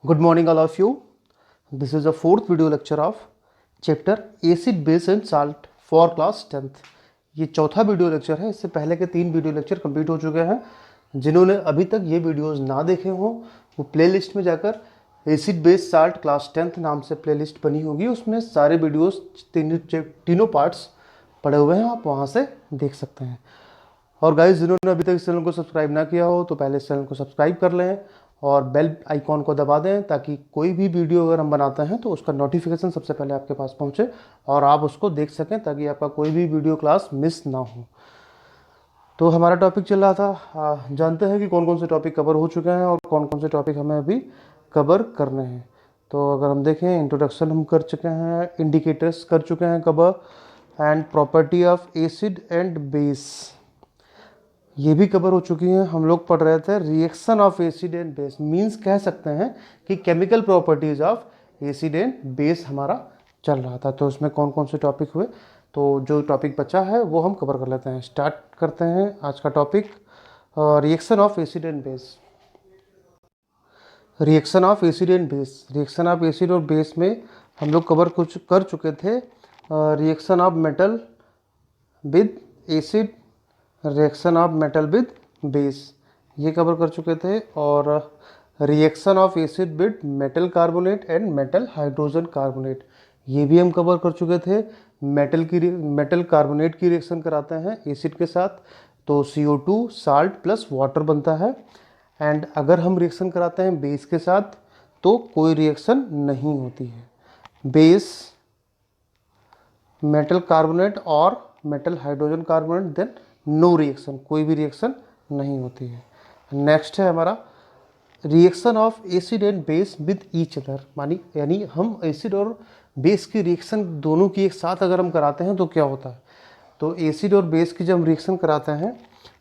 Good morning all of you. This is the fourth video lecture of chapter acid base and salt for class 10th. ये चौथा video lecture है। इससे पहले के 3 video lecture complete हो चुके हैं। जिन्होंने अभी तक ये वीडियोस ना देखे हों वो प्लेलिस्ट में जाकर acid base salt class 10th नाम से प्लेलिस्ट बनी होगी, उसमें सारे वीडियोस तीनों पार्ट्स पड़े हुए हैं, आप वहाँ से देख सकते हैं। और गाइस, जिन्होंने अभी तक इस चैनल को सब्सक्राइब ना किया हो तो पहले इस चैनल को सब्सक्राइब कर लें और बेल आइकॉन को दबा दें, ताकि कोई भी वीडियो अगर हम बनाते हैं तो उसका नोटिफिकेशन सबसे पहले आपके पास पहुंचे और आप उसको देख सकें, ताकि आपका कोई भी वीडियो क्लास मिस ना हो। तो हमारा टॉपिक चल रहा था, जानते हैं कि कौन कौन से टॉपिक कवर हो चुके हैं और कौन कौन से टॉपिक हमें अभी कवर करने हैं। तो अगर हम देखें, इंट्रोडक्शन हम कर चुके हैं, इंडिकेटर्स कर चुके हैं cover, and property of acid and base ये भी कवर हो चुकी हैं। हम लोग पढ़ रहे थे reaction of acid and base, means कह सकते हैं कि chemical properties of acid and base हमारा चल रहा था। तो उसमें कौन कौन से टॉपिक हुए, तो जो टॉपिक बचा है वो हम कवर कर लेते हैं। स्टार्ट करते हैं आज का topic, reaction of acid and base. Reaction of acid and base, reaction of acid और बेस में हम लोग कवर कुछ कर चुके थे। Reaction of metal with acid, reaction of metal with base ये कवर कर चुके थे। और reaction of acid with metal carbonate and metal hydrogen carbonate ये भी हम कवर कर चुके थे। मेटल कार्बोनेट की रिएक्शन कराते हैं एसिड के साथ तो CO2 साल्ट प्लस वाटर बनता है, एंड अगर हम रिएक्शन कराते हैं बेस के साथ तो कोई रिएक्शन नहीं होती है। बेस मेटल कार्बोनेट और metal hydrogen carbonate, then no reaction, कोई भी रिएक्शन नहीं होती है। नेक्स्ट है हमारा reaction of acid and base with each other, यानी हम एसिड और बेस की रिएक्शन दोनों की एक साथ अगर हम कराते हैं तो क्या होता है। तो एसिड और बेस की जब हम रिएक्शन कराते हैं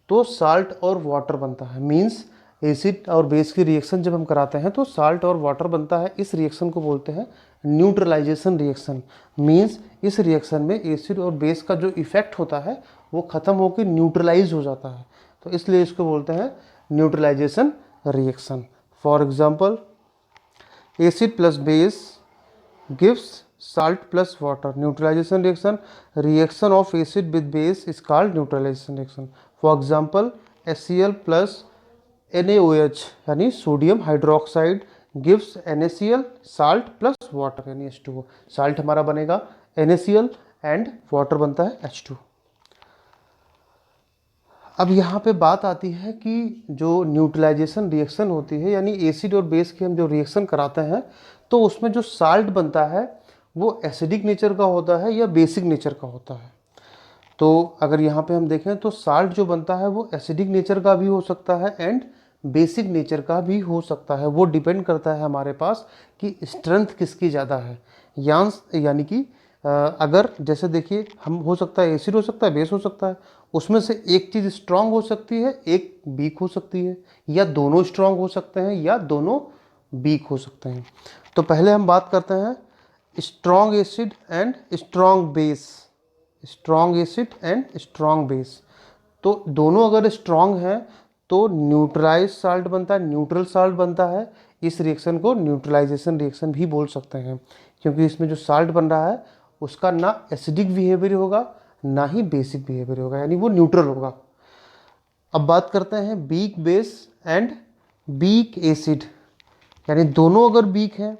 तो साल्ट और वाटर बनता है। मींस एसिड और बेस की रिएक्शन जब हम कराते हैं तो साल्ट और वाटर बनता है। इस रिएक्शन को बोलते हैं न्यूट्रलाइजेशन रिएक्शन। मींस इस रिएक्शन में एसिड और बेस का जो इफेक्ट होता है वो ख़त्म होकर न्यूट्रलाइज हो जाता है, तो इसलिए इसको बोलते हैं neutralisation reaction. For example, acid plus base gives salt plus water, neutralization reaction. Reaction of acid with base is called neutralization reaction. For example, HCl plus NaOH यानी sodium hydroxide gives NaCl salt plus water यानी H2O। Salt हमारा बनेगा NaCl and water बनता है H2। अब यहाँ पे बात आती है कि जो न्यूट्रलाइजेशन रिएक्शन होती है, यानी एसिड और बेस की हम जो रिएक्शन कराते हैं तो उसमें जो साल्ट बनता है वो एसिडिक नेचर का होता है या बेसिक नेचर का होता है। तो अगर यहाँ पे हम देखें तो साल्ट जो बनता है वो एसिडिक नेचर का भी हो सकता है एंड बेसिक नेचर का भी हो सकता है। वो डिपेंड करता है हमारे पास कि स्ट्रेंथ किसकी ज़्यादा है। यानी कि अगर जैसे देखिए, हम हो सकता है एसिड हो सकता है, बेस हो सकता है, उसमें से एक चीज़ स्ट्रांग हो सकती है, एक वीक हो सकती है, या दोनों स्ट्रांग हो सकते हैं या दोनों वीक हो सकते हैं। तो पहले हम बात करते हैं strong acid and strong base. Strong acid and strong base, तो दोनों अगर स्ट्रॉन्ग हैं तो न्यूट्रलाइज साल्ट बनता है, न्यूट्रल साल्ट बनता है। इस रिएक्शन को न्यूट्रलाइजेशन रिएक्शन भी बोल सकते हैं, क्योंकि इसमें जो साल्ट बन रहा है उसका ना एसिडिक बिहेवियर होगा ना ही बेसिक बिहेवियर होगा, यानी वो न्यूट्रल होगा। अब बात करते हैं weak base and weak acid, यानी दोनों अगर वीक हैं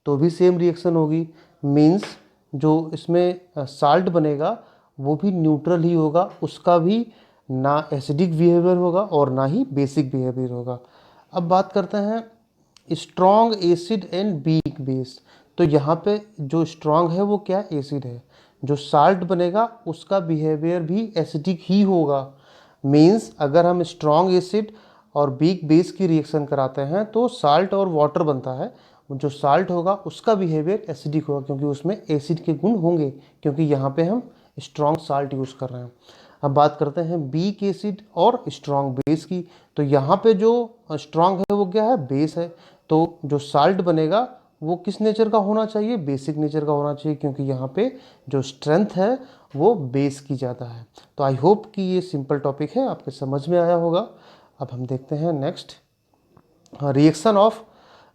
तो भी सेम रिएक्शन होगी। मींस जो इसमें साल्ट बनेगा वो भी न्यूट्रल ही होगा, उसका भी ना एसिडिक बिहेवियर होगा और ना ही बेसिक बिहेवियर होगा। अब बात करते हैं strong acid and weak base. तो यहाँ पे जो स्ट्रॉन्ग है वो क्या, एसिड है। जो साल्ट बनेगा उसका बिहेवियर भी एसिडिक ही होगा। मींस अगर हम स्ट्रॉन्ग एसिड और वीक बेस की रिएक्शन कराते हैं तो साल्ट और वाटर बनता है। जो साल्ट होगा उसका बिहेवियर एसिडिक होगा, क्योंकि उसमें एसिड के गुण होंगे, क्योंकि यहाँ पे हम स्ट्रॉन्ग साल्ट यूज़ कर रहे हैं। अब बात करते हैं वीक एसिड और स्ट्रॉन्ग बेस की। तो यहाँ पे जो स्ट्रॉन्ग है वो क्या है, बेस है। तो जो साल्ट बनेगा वो किस नेचर का होना चाहिए, बेसिक नेचर का होना चाहिए, क्योंकि यहाँ पे जो स्ट्रेंथ है वो बेस की ज़्यादा है। तो आई होप कि ये सिंपल टॉपिक है, आपके समझ में आया होगा। अब हम देखते हैं next, reaction of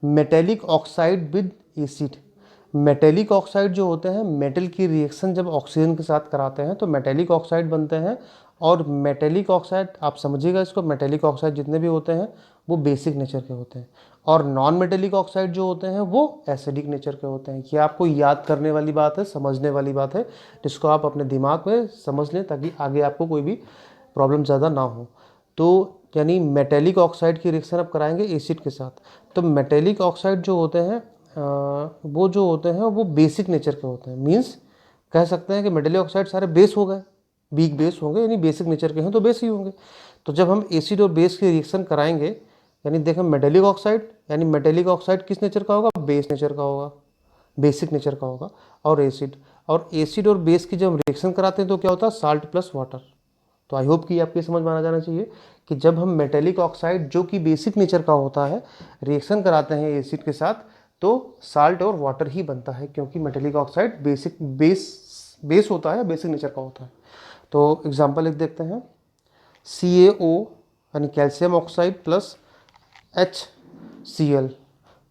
metallic oxide with acid. Metallic oxide जो होते हैं, मेटल की रिएक्शन जब ऑक्सीजन के साथ कराते हैं तो मेटेलिक ऑक्साइड बनते हैं। और मेटेलिक ऑक्साइड आप समझिएगा इसको, मेटेलिक ऑक्साइड जितने भी होते हैं वो बेसिक नेचर के होते हैं, और नॉन मेटेलिक ऑक्साइड जो होते हैं वो एसिडिक नेचर के होते हैं। ये आपको याद करने वाली बात है, समझने वाली बात है, जिसको आप अपने दिमाग में समझ लें ताकि आगे आपको कोई भी प्रॉब्लम ज़्यादा ना हो। तो यानी मेटेलिक ऑक्साइड की रिएक्शन आप कराएंगे एसिड के साथ, तो मेटेलिक ऑक्साइड जो होते हैं वो जो होते हैं वो बेसिक नेचर के होते हैं। मीन्स कह सकते हैं कि मेटेलिक ऑक्साइड सारे बेस हो गए, वीक बेस होंगे, यानी बेसिक नेचर के हैं तो बेस ही होंगे। तो जब हम एसिड और बेस की रिएक्शन कराएंगे, यानी देखें मेटेलिक ऑक्साइड, यानी मेटेलिक ऑक्साइड किस नेचर का होगा, बेस नेचर का होगा, बेसिक नेचर का होगा। और एसिड और बेस की जब हम रिएक्शन कराते हैं तो क्या होता है, साल्ट प्लस वाटर। तो आई होप कि आपके समझ में आ जाना चाहिए कि जब हम मेटेलिक ऑक्साइड जो कि बेसिक नेचर का होता है रिएक्शन कराते हैं एसिड के साथ तो साल्ट और वाटर ही बनता है, क्योंकि मेटेलिक ऑक्साइड बेस होता है, बेसिक नेचर का होता है। तो एग्जांपल लिख देखते हैं, CaO यानी कैल्शियम ऑक्साइड प्लस HCl,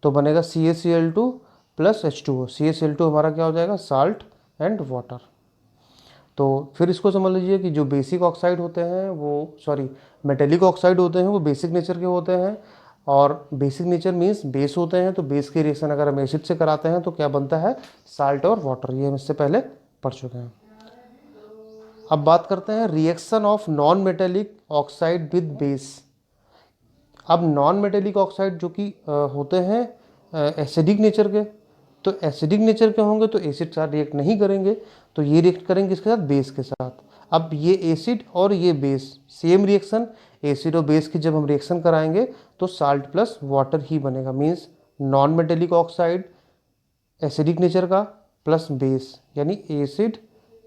तो बनेगा CaCl2 प्लस H2O। CaCl2 हमारा क्या हो जाएगा, साल्ट एंड वाटर। तो फिर इसको समझ लीजिए कि जो बेसिक ऑक्साइड होते हैं मेटेलिक ऑक्साइड होते हैं वो बेसिक नेचर के होते हैं, और बेसिक नेचर मीन्स बेस होते हैं। तो बेस की रिएक्शन अगर हम एसिड से कराते हैं तो क्या बनता है, साल्ट और वाटर। ये हम इससे पहले पढ़ चुके हैं। अब बात करते हैं reaction of non metallic oxide with base. अब नॉन मेटेलिक ऑक्साइड जो कि होते हैं एसिडिक नेचर के, तो एसिडिक नेचर के होंगे तो एसिड के साथ रिएक्ट नहीं करेंगे, तो ये रिएक्ट करेंगे इसके साथ, बेस के साथ। अब ये एसिड और ये बेस सेम रिएक्शन, एसिड और बेस की जब हम रिएक्शन कराएंगे तो साल्ट प्लस वाटर ही बनेगा। Means non metallic oxide acidic nature का प्लस बेस, यानी acid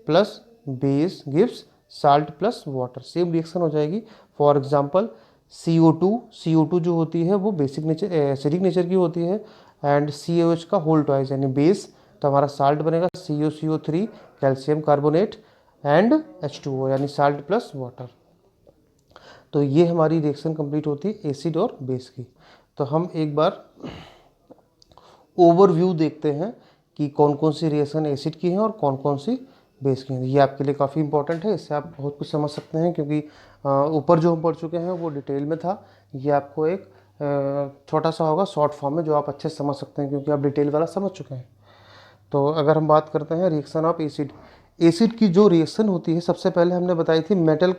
plus base gives salt plus water, same reaction हो जाएगी। फॉर एग्जांपल CO2 जो होती है वो बेसिक नेचर एसिडिक नेचर की होती है, एंड CaOH का होल ट्वाइस यानी बेस, तो हमारा साल्ट बनेगा CaCO3 calcium carbonate and H2O यानी साल्ट प्लस वाटर। तो ये हमारी रिएक्शन कंप्लीट होती है एसिड और बेस की। तो हम एक बार ओवरव्यू देखते हैं कि कौन कौन सी रिएक्शन एसिड की है और कौन कौन सी बेस की है। ये आपके लिए काफ़ी इंपॉर्टेंट है, इससे आप बहुत कुछ समझ सकते हैं, क्योंकि ऊपर जो हम पढ़ चुके हैं वो डिटेल में था। ये आपको एक छोटा सा होगा शॉर्ट फॉर्म में जो आप अच्छे से समझ सकते हैं, क्योंकि आप डिटेल वाला समझ चुके हैं। तो अगर हम बात करते हैं रिएक्शन ऑफ एसिड की जो रिएक्शन होती है सबसे पहले हमने बताई थी मेटल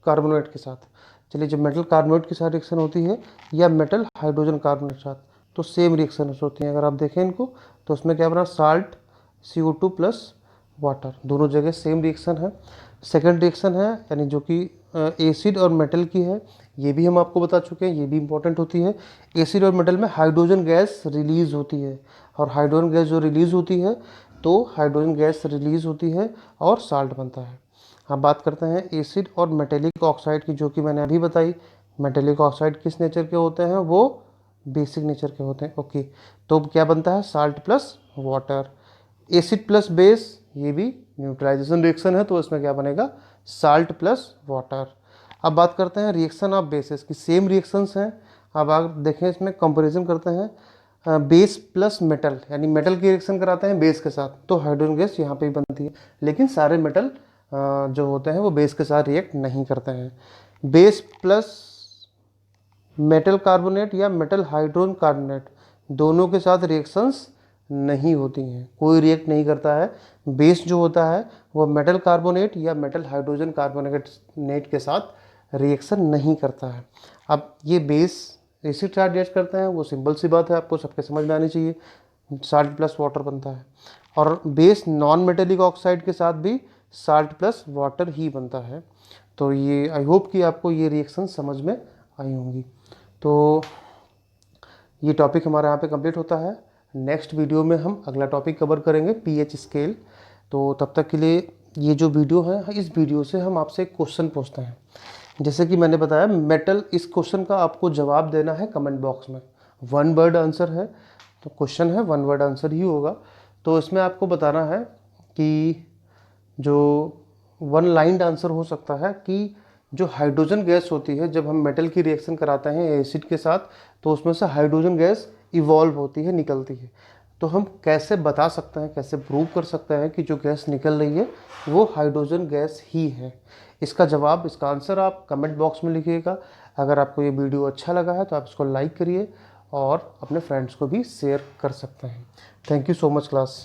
कार्बोनेट के साथ। चलिए, जब मेटल कार्बोनेट के साथ रिएक्शन होती है या मेटल हाइड्रोजन कार्बोनेट के साथ, तो सेम रिएक्शन होती हैं। अगर आप देखें इनको तो उसमें क्या बना, साल्ट CO2 प्लस वाटर, दोनों जगह सेम रिएक्शन है। सेकंड रिएक्शन है यानी जो कि एसिड और मेटल की है, ये भी हम आपको बता चुके हैं, ये भी इंपॉर्टेंट होती है। एसिड और मेटल में हाइड्रोजन गैस रिलीज होती है, और हाइड्रोजन गैस जो रिलीज होती है तो हाइड्रोजन गैस रिलीज होती है और साल्ट बनता है। अब बात करते हैं एसिड और मेटेलिक ऑक्साइड की, जो कि मैंने अभी बताई। मेटेलिक ऑक्साइड किस नेचर के होते हैं, वो बेसिक नेचर के होते हैं। ओके, तो क्या बनता है, salt plus water. Acid plus base, ये भी न्यूट्रलाइजेशन रिएक्शन है, तो इसमें क्या बनेगा, साल्ट प्लस वाटर। अब बात करते हैं रिएक्शन ऑफ बेसिस की, सेम रिएक्शंस हैं। अब आप देखें इसमें कंपैरिजन करते हैं, बेस प्लस मेटल, यानी मेटल की रिएक्शन कराते हैं बेस के साथ तो हाइड्रोजन गैस यहाँ पे ही बनती है, लेकिन सारे मेटल जो होते हैं वो बेस के साथ रिएक्ट नहीं करते हैं। बेस प्लस मेटल कार्बोनेट या मेटल हाइड्रोजन कार्बोनेट, दोनों के साथ रिएक्शंस नहीं होती हैं, कोई रिएक्ट नहीं करता है। बेस जो होता है वो मेटल कार्बोनेट या मेटल हाइड्रोजन कार्बोनेट के साथ रिएक्शन नहीं करता है। अब ये बेस एसिड के साथ रिएक्ट करते हैं, वो सिंपल सी बात है, आपको सबके समझ में आनी चाहिए, साल्ट प्लस वाटर बनता है। और बेस नॉन मेटेलिक ऑक्साइड के साथ भी साल्ट प्लस वाटर ही बनता है। तो ये आई होप कि आपको ये रिएक्शन समझ में आई होंगी। तो ये टॉपिक हमारा यहाँ पे कंप्लीट होता है। नेक्स्ट वीडियो में हम अगला टॉपिक कवर करेंगे, पीएच स्केल। तो तब तक के लिए ये जो वीडियो है, इस वीडियो से हम आपसे एक क्वेश्चन पूछते हैं। जैसे कि मैंने बताया मेटल, इस क्वेश्चन का आपको जवाब देना है कमेंट बॉक्स में। वन वर्ड आंसर है, तो क्वेश्चन है वन वर्ड आंसर ही होगा। तो इसमें आपको बताना है कि जो वन लाइन्ड आंसर हो सकता है कि जो हाइड्रोजन गैस होती है, जब हम मेटल की रिएक्शन कराते हैं एसिड के साथ, तो उसमें से हाइड्रोजन गैस इवॉल्व होती है, निकलती है। तो हम कैसे बता सकते हैं, कैसे प्रूव कर सकते हैं कि जो गैस निकल रही है वो हाइड्रोजन गैस ही है? इसका जवाब, इसका आंसर आप कमेंट बॉक्स में लिखिएगा। अगर आपको ये वीडियो अच्छा लगा है तो आप इसको लाइक करिए और अपने फ्रेंड्स को भी शेयर कर सकते हैं। Thank you so much class.